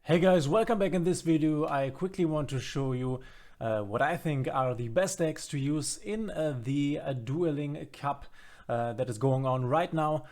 Hey guys, welcome back. In this video I quickly want to show you what I think are the best decks to use in the Dueling Cup that is going on right now.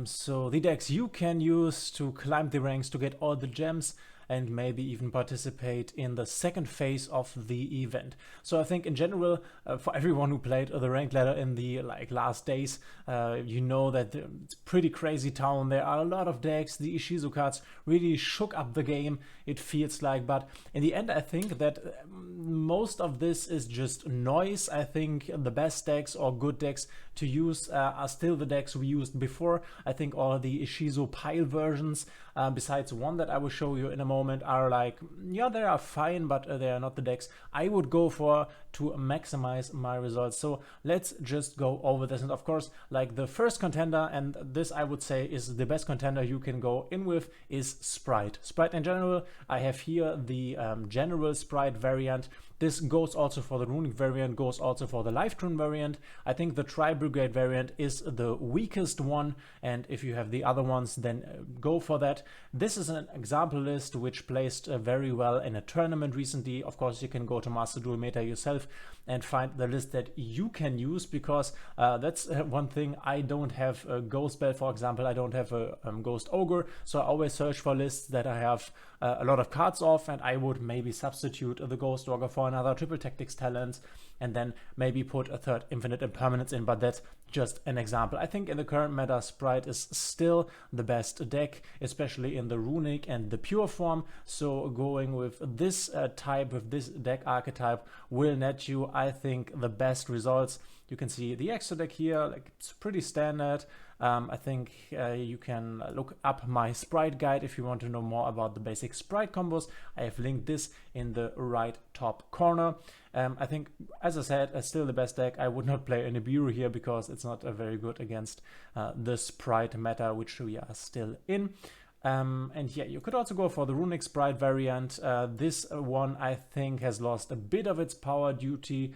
So the decks you can use to climb the ranks, to get all the gems, and maybe even participate in the second phase of the event. So I think in general, for everyone who played the ranked ladder in the last days, you know that it's pretty crazy town. There are a lot of decks. The Ishizu cards really shook up the game, it feels like, but in the end I think that most of this is just noise. I think the best decks or good decks to use are still the decks we used before. I think all the Ishizu pile versions, besides one that I will show you in a moment, are like, yeah, they are fine, but they are not the decks I would go for to maximize my results. So let's just go over this. And of course, like the first contender, and this I would say is the best contender you can go in with, is Sprite. Sprite in general, I have here the general Sprite variant. This goes also for the runic variant, goes also for the life rune variant. I think the Tri-Brigade variant is the weakest one, and if you have the other ones, then go for that. This is an example list which placed very well in a tournament recently. Of course, you can go to Master Duel Meta yourself and find the list that you can use, because that's one thing. I don't have a Ghost Bell, for example. I don't have a Ghost Ogre, so I always search for lists that I have a lot of cards of, and I would maybe substitute the Ghost Ogre for another triple tactics talent, and then maybe put a third infinite impermanence in, but that's just an example. I think in the current meta, Sprite is still the best deck, especially in the runic and the pure form. So going with this type, with this deck archetype, will net you, I think, the best results. You can see the extra deck here, like it's pretty standard. I think you can look up my Sprite guide if you want to know more about the basic Sprite combos. I have linked this in the right top corner. I think, as I said, still the best deck. I would not play a Nibiru here because it's not very good against the Sprite meta, which we are still in. And yeah, you could also go for the runic Sprite variant. This one, I think, has lost a bit of its power due to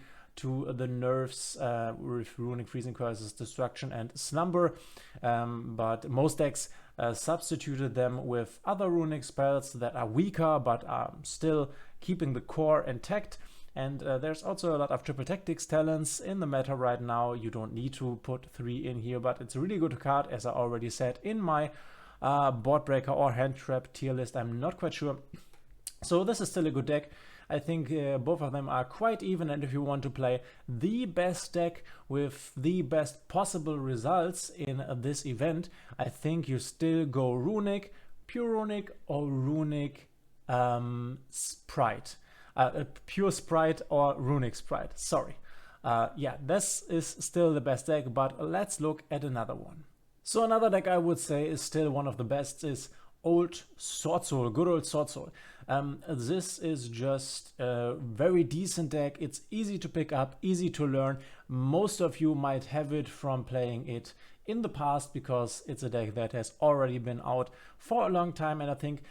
the nerfs with runic freezing curses, destruction, and slumber, but most decks substituted them with other runic spells that are weaker but are still keeping the core intact. And there's also a lot of triple tactics talents in the meta right now. You don't need to put 3 in here, but it's a really good card, as I already said in my board breaker or hand trap tier list. I'm not quite sure. So this is still a good deck. I think both of them are quite even, and if you want to play the best deck with the best possible results in this event, I think you still go runic, pure runic, or runic Sprite. Pure Sprite or runic Sprite, sorry. Yeah, this is still the best deck, but let's look at another one. So another deck I would say is still one of the best is old Sword Soul, good old Sword Soul. This is just a very decent deck. It's easy to pick up, easy to learn. Most of you might have it from playing it in the past, because it's a deck that has already been out for a long time, and I think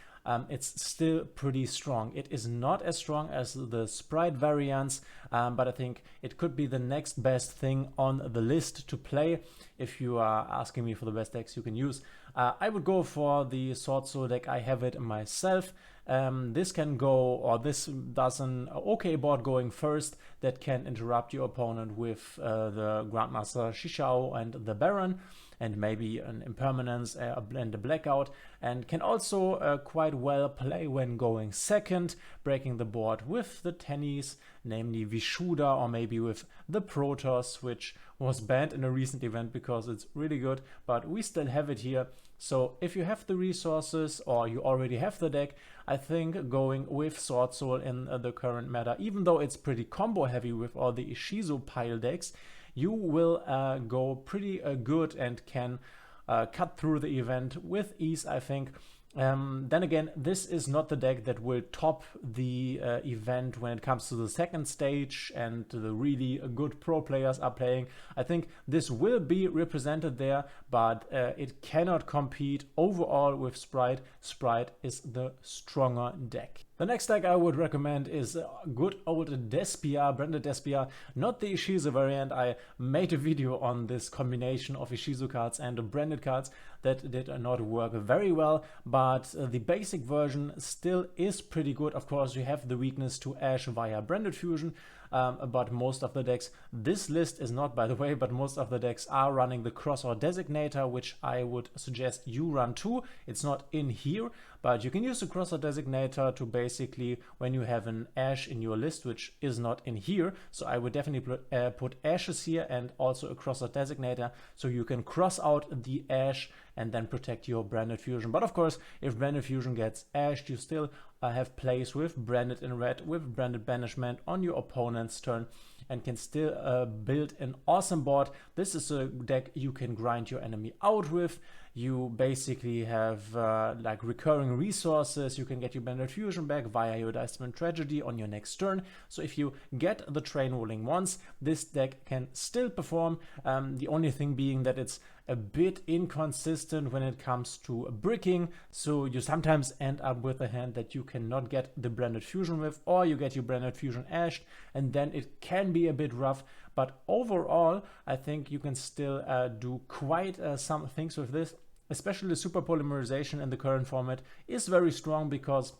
it's still pretty strong. It is not as strong as the Sprite variants, but I think it could be the next best thing on the list to play. If you are asking me for the best decks you can use, I would go for the Sword Soul deck. I have it myself. This can go, or this does an okay board going first that can interrupt your opponent with the Grandmaster Shoutout and the Baron, and maybe an impermanence and a blackout, and can also quite well play when going second, breaking the board with the tennies, namely Vishuda, or maybe with the Protoss, which was banned in a recent event because it's really good, but we still have it here. So if you have the resources or you already have the deck, I think going with Sword Soul in the current meta, even though it's pretty combo heavy with all the Ishizu pile decks, you will go pretty good and can cut through the event with ease, I think. Then again, this is not the deck that will top the event when it comes to the second stage and the really good pro players are playing. I think this will be represented there, but it cannot compete overall with Sprite. Sprite is the stronger deck. The next deck I would recommend is good old Despia, branded Despia, not the Ishizu variant. I made a video on this combination of Ishizu cards and branded cards. that did not work very well, but the basic version still is pretty good. Of course, you have the weakness to Ashe via Branded Fusion, but most of the decks, this list is not, by the way, but most of the decks are running the Cross or Designator, which I would suggest you run too. It's not in here, but you can use the Cross or Designator to basically, when you have an Ashe in your list, which is not in here, so I would definitely put Ashes here and also a Cross or Designator, so you can cross out the Ashe and then protect your Branded Fusion. But of course, if Branded Fusion gets Ashed, you still have plays with Branded in red, with Branded Banishment on your opponent's turn, and can still build an awesome board. This is a deck you can grind your enemy out with. You basically have like recurring resources. You can get your Branded Fusion back via your Diceman Tragedy on your next turn. So if you get the train rolling once, this deck can still perform. The only thing being that it's a bit inconsistent when it comes to bricking, so you sometimes end up with a hand that you cannot get the Branded Fusion with, or you get your Branded Fusion ashed, and then it can be a bit rough. But overall, I think you can still do quite some things with this. Especially the super polymerization in the current format is very strong because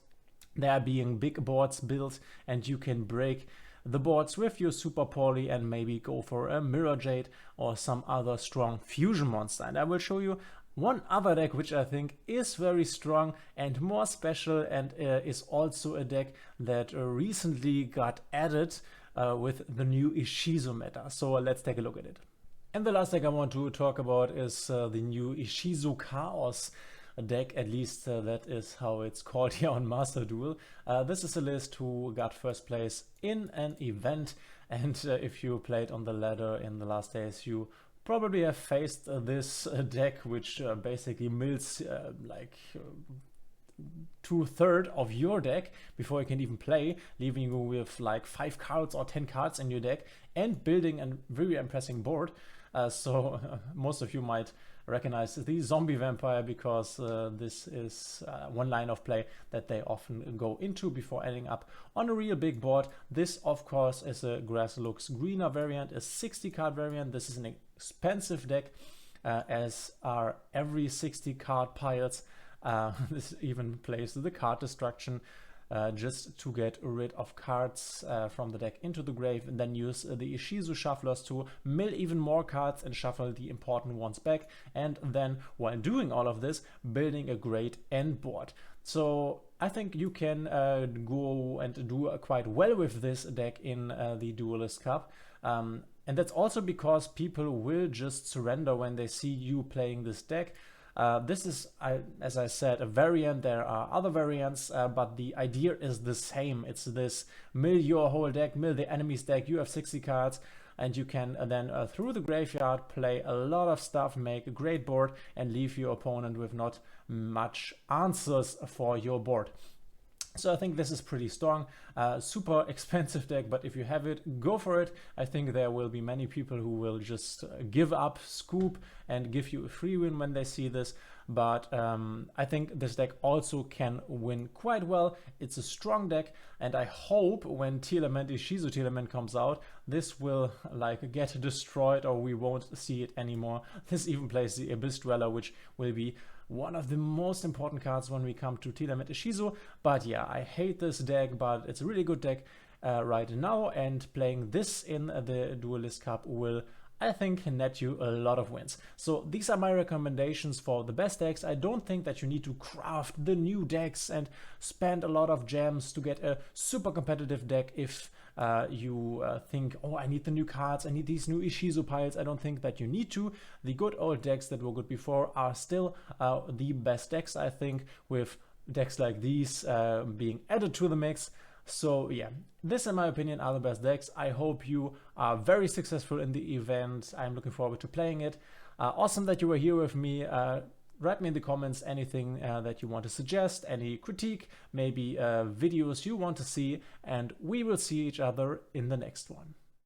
there are being big boards built, and you can break the boards with your super poly and maybe go for a Mirror Jade or some other strong fusion monster. And I will show you one other deck which I think is very strong and more special, and is also a deck that recently got added with the new Ishizu meta. So let's take a look at it. And the last deck I want to talk about is the new Ishizu Chaos deck, at least that is how it's called here on Master Duel. This is a list who got first place in an event, and if you played on the ladder in the last days, you probably have faced this deck, which basically mills like 2/3 of your deck before you can even play, leaving you with like 5 cards or 10 cards in your deck and building a very impressive board. Most of you might recognize the Zombie Vampire because this is one line of play that they often go into before ending up on a real big board. This, of course, is a Grass Looks Greener variant, a 60 card variant. This is an expensive deck, as are every 60 card piles. This even plays the card destruction, just to get rid of cards from the deck into the grave, and then use the Ishizu shufflers to mill even more cards and shuffle the important ones back, and then while doing all of this, building a great end board. So I think you can go and do quite well with this deck in the Duelist Cup. And that's also because people will just surrender when they see you playing this deck. This is, as I said, a variant. There are other variants, but the idea is the same. It's this mill your whole deck, mill the enemy's deck. You have 60 cards, and you can then through the graveyard play a lot of stuff, make a great board, and leave your opponent with not much answers for your board. So I think this is pretty strong, super expensive deck, but if you have it, go for it. I think there will be many people who will just give up, scoop, and give you a free win when they see this. But I think this deck also can win quite well. It's a strong deck, and I hope when Ishizu Telement comes out, this will like get destroyed, or we won't see it anymore. This even plays the Abyss Dweller, which will be one of the most important cards when we come to Telement Ishizu. But yeah, I hate this deck, but it's a really good deck right now, and playing this in the Duelist Cup will, I think, net you a lot of wins. So these are my recommendations for the best decks. I don't think that you need to craft the new decks and spend a lot of gems to get a super competitive deck. If you think, oh, I need the new cards, I need these new Ishizu piles, I don't think that you need to. The good old decks that were good before are still the best decks, I think, with decks like these being added to the mix. So yeah, this in my opinion are the best decks. I hope you are very successful in the event. I'm looking forward to playing it. Awesome that you were here with me. Write me in the comments anything that you want to suggest, any critique, maybe videos you want to see, and we will see each other in the next one.